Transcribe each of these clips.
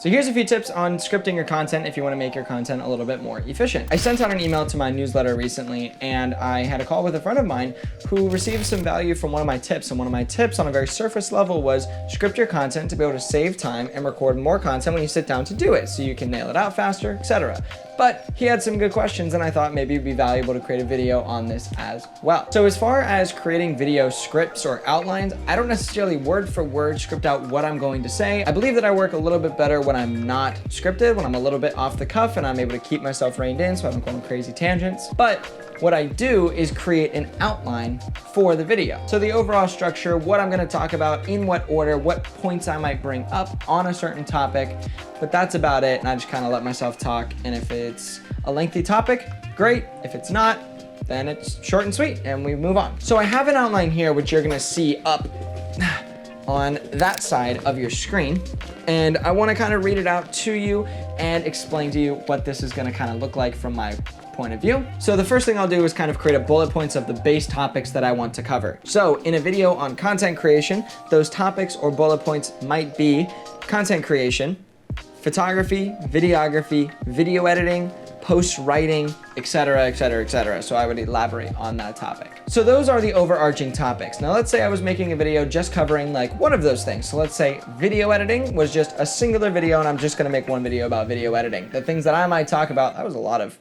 So here's a few tips on scripting your content if you want to make your content a little bit more efficient. I sent out an email to my newsletter recently, and I had a call with a friend of mine who received some value from one of my tips. And one of my tips on a very surface level was script your content to be able to save time and record more content when you sit down to do it, so you can nail it out faster, etc. But he had some good questions, and I thought maybe it'd be valuable to create a video on this as well. So as far as creating video scripts or outlines, I don't necessarily word for word script out what I'm going to say. I believe that I work a little bit better when I'm not scripted, when I'm a little bit off the cuff and I'm able to keep myself reined in so I don't go on crazy tangents. But what I do is create an outline for the video. So the overall structure, what I'm gonna talk about, in what order, what points I might bring up on a certain topic, but that's about it. And I just kind of let myself talk. And if it's a lengthy topic, great. If it's not, then it's short and sweet and we move on. So I have an outline here, which you're gonna see up on that side of your screen. And I wanna kind of read it out to you and explain to you what this is gonna kind of look like from my point of view. So the first thing I'll do is kind of create a bullet points of the base topics that I want to cover. So in a video on content creation, those topics or bullet points might be content creation, photography, videography, video editing, post writing, etc., etc., etc. So I would elaborate on that topic. So those are the overarching topics. Now let's say I was making a video just covering like one of those things. So let's say video editing was just a singular video and I'm just gonna make one video about video editing. The things that I might talk about, that was a lot of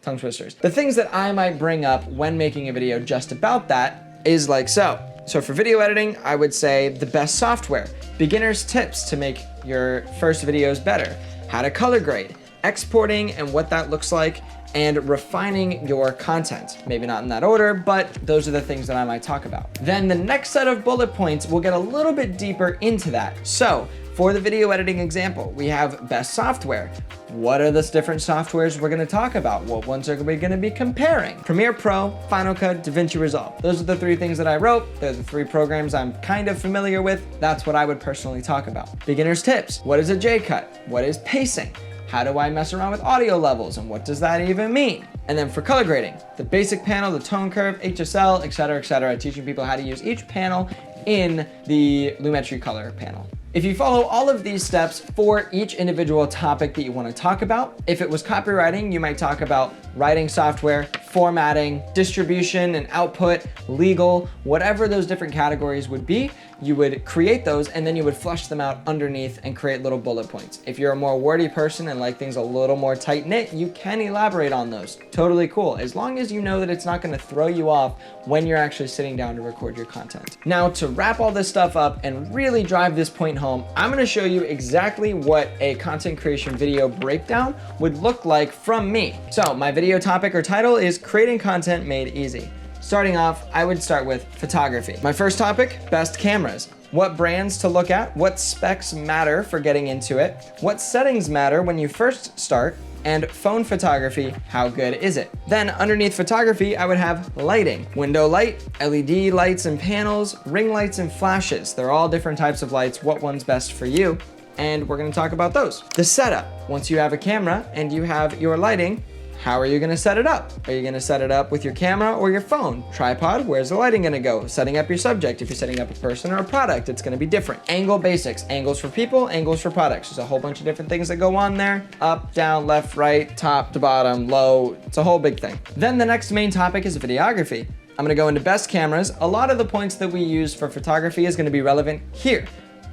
tongue twisters. The things that I might bring up when making a video just about that is like so. So for video editing, I would say the best software, beginner's tips to make your first videos better, how to color grade, exporting and what that looks like, and refining your content. Maybe not in that order, but those are the things that I might talk about. Then the next set of bullet points will get a little bit deeper into that. So for the video editing example, we have best software. What are the different softwares we're gonna talk about? What ones are we gonna be comparing? Premiere Pro, Final Cut, DaVinci Resolve. Those are the three things that I wrote. They're the three programs I'm kind of familiar with. That's what I would personally talk about. Beginner's tips. What is a J-cut? What is pacing? How do I mess around with audio levels and what does that even mean? And then for color grading, the basic panel, the tone curve, HSL, etc., teaching people how to use each panel in the Lumetri color panel. If you follow all of these steps for each individual topic that you want to talk about, if it was copywriting, you might talk about writing software, formatting, distribution and output, legal, whatever those different categories would be, you would create those and then you would flush them out underneath and create little bullet points. If you're a more wordy person and like things a little more tight knit, you can elaborate on those. Totally cool, as long as you know that it's not going to throw you off when you're actually sitting down to record your content. Now to wrap all this stuff up and really drive this point home, I'm going to show you exactly what a content creation video breakdown would look like from me. So my video topic or title is creating content made easy. Starting off, I would start with photography. My first topic, best cameras. What brands to look at, what specs matter for getting into it, what settings matter when you first start, and phone photography, how good is it? Then underneath photography, I would have lighting. Window light, LED lights and panels, ring lights and flashes. They're all different types of lights, what one's best for you, and we're gonna talk about those. The setup, once you have a camera and you have your lighting, how are you gonna set it up? Are you gonna set it up with your camera or your phone? Tripod, where's the lighting gonna go? Setting up your subject, if you're setting up a person or a product, it's gonna be different. Angle basics, angles for people, angles for products. There's a whole bunch of different things that go on there. Up, down, left, right, top to bottom, low, it's a whole big thing. Then the next main topic is videography. I'm gonna go into best cameras. A lot of the points that we use for photography is gonna be relevant here.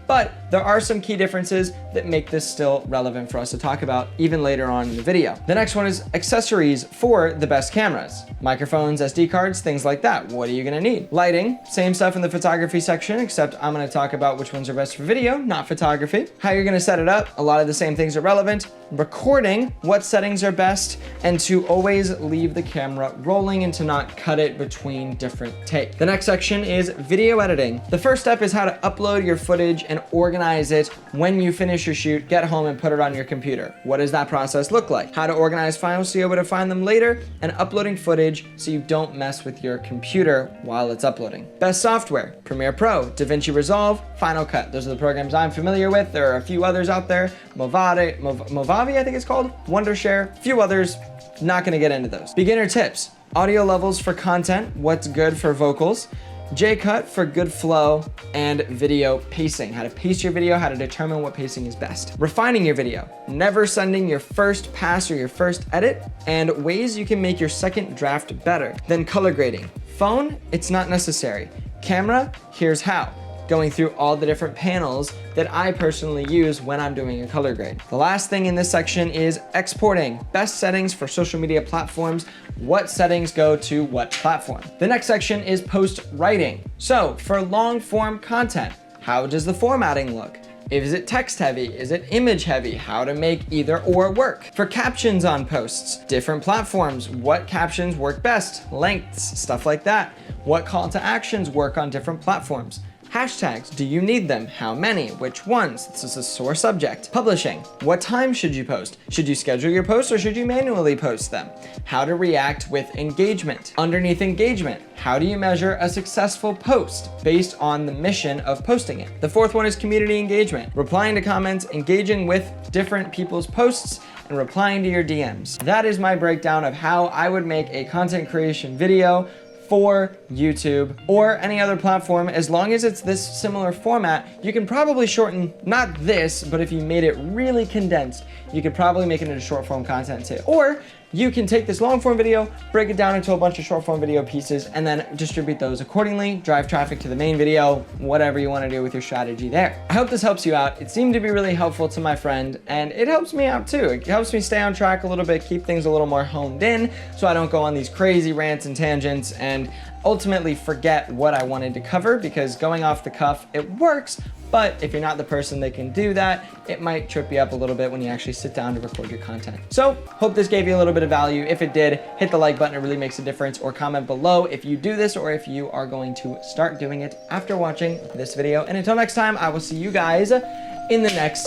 But there are some key differences that make this still relevant for us to talk about even later on in the video. The next one is accessories for the best cameras. Microphones, SD cards, things like that. What are you gonna need? Lighting, same stuff in the photography section, except I'm gonna talk about which ones are best for video, not photography. How you're gonna set it up, a lot of the same things are relevant. Recording, what settings are best, and to always leave the camera rolling and to not cut it between different takes. The next section is video editing. The first step is how to upload your footage and organize it when you finish your shoot, get home and put it on your computer. What does that process look like? How to organize files so you're able to find them later, and uploading footage so you don't mess with your computer while it's uploading. Best software, Premiere Pro, DaVinci Resolve, Final Cut. Those are the programs I'm familiar with. There are a few others out there. Movavi, I think it's called, Wondershare, a few others. Not gonna get into those. Beginner tips, audio levels for content, what's good for vocals, J-cut for good flow, and video pacing, how to pace your video, how to determine what pacing is best. Refining your video, never sending your first pass or your first edit, and ways you can make your second draft better. Then color grading. Phone, it's not necessary. Camera, here's how. Going through all the different panels that I personally use when I'm doing a color grade. The last thing in this section is exporting. Best settings for social media platforms. What settings go to what platform? The next section is post writing. So for long form content, how does the formatting look? Is it text heavy? Is it image heavy? How to make either or work. For captions on posts, different platforms, what captions work best? Lengths, stuff like that. What call to actions work on different platforms? Hashtags, do you need them? How many? Which ones? This is a sore subject. Publishing, what time should you post? Should you schedule your posts or should you manually post them? How to react with engagement. Underneath engagement, how do you measure a successful post based on the mission of posting it? The fourth one is community engagement. Replying to comments, engaging with different people's posts, and replying to your DMs. That is my breakdown of how I would make a content creation video for YouTube or any other platform. As long as it's this similar format, you can probably shorten, not this, but if you made it really condensed, you could probably make it into short form content too. Or you can take this long form video, break it down into a bunch of short form video pieces, and then distribute those accordingly, drive traffic to the main video, whatever you want to do with your strategy there. I hope this helps you out. It seemed to be really helpful to my friend, and it helps me out too. It helps me stay on track a little bit, keep things a little more honed in, so I don't go on these crazy rants and tangents and ultimately forget what I wanted to cover, because going off the cuff, it works, but if you're not the person that can do that, it might trip you up a little bit when you actually sit down to record your content. So, hope this gave you a little bit of value. If it did, hit the like button, it really makes a difference, or comment below if you do this or if you are going to start doing it after watching this video. And until next time, I will see you guys in the next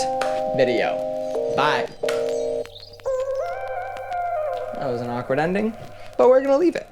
video. Bye. That was an awkward ending, but we're gonna leave it.